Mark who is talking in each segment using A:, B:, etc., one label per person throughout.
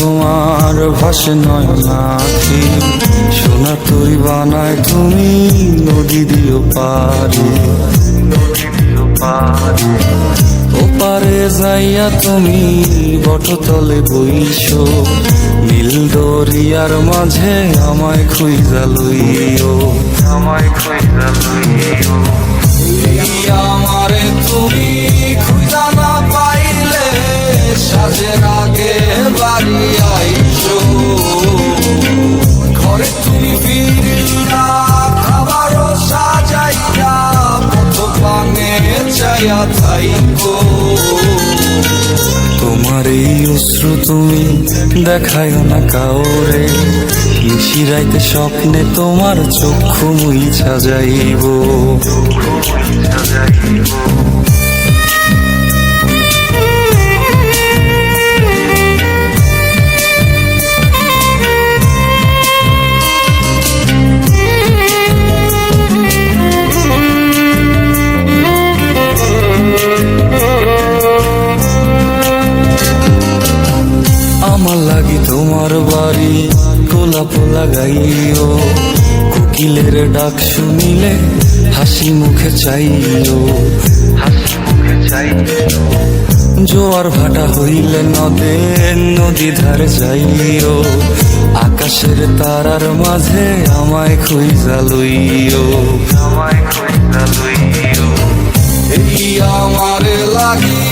A: তোমার ভাসে নয়নাখি, সোনা তরি বানায় তুমি নদী দিও পারে। ওপারে যাইয়া তুমি বটতলে বইসো, নীল দরিয়ার মাঝে আমায় খুঁজা লইও, আমায় খুঁজা লইও। আমারে তুমি খুঁজা না পাইলে সাজের আগে বাড়ি আইসো, ঘরে তুমি ফিরিয়া খাবারও সাজাইয়া পথ পানে চাইয়া থাইকো। তোমার এই অশ্রু তুমি দেখায় না কাউরে, নিশিরাইতে স্বপ্নে তোমার চক্ষু মুইছা যাইব। আমার লাগি তোমার বাড়ি গোলাপ লাগাইও, কোকিলের ডাক শুনিলে হাসি মুখে চাইও, হাসি মুখে চাইও। জোয়ার ভাটা হইলে নদে নদী ধারে যাইও, আকাশের তারার মাঝে আমায় খুঁজা লইও, আমায় খুঁজা লইও। এই আমার লাগি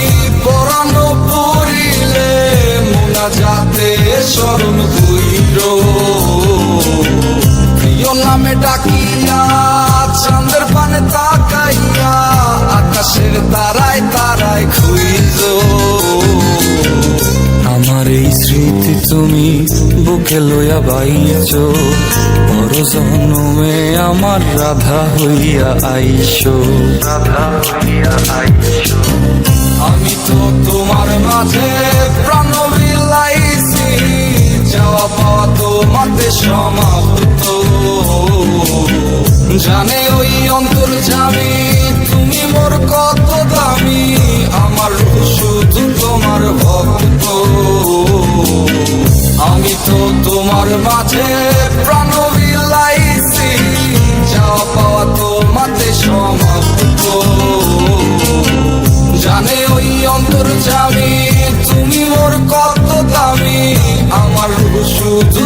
A: পরানো পড়িলে যাতে স্মরণ হইল, প্রিয় নামে ডাকিয়া চাঁদের পানে তাকাইয়া আকাশের তারায় তারায় খুঁজ। আমার এই স্মৃতি তুমি বুকে লইয়া বাইছ, বড় জন্মে আমার রাধা হইয়া আইসো, রাধা হইয়া আইসো। আমি তো তোমার মাঝে প্রাণ বিলাইছি, যাওয়া পাওয়া তোমাতে সমাপ্ত। জানে ওই অন্তর্যামী তুমি মোর কত দামি, আমার শুধু তোমার ভক্ত। আমি তো তোমার মাঝে প্রাণ বিলাইছি, যাওয়া পাওয়া তোমাতে সমাপ্ত। জানে ওই অন্তর্যামী তুমি মোর কত দামি, আমার শুধু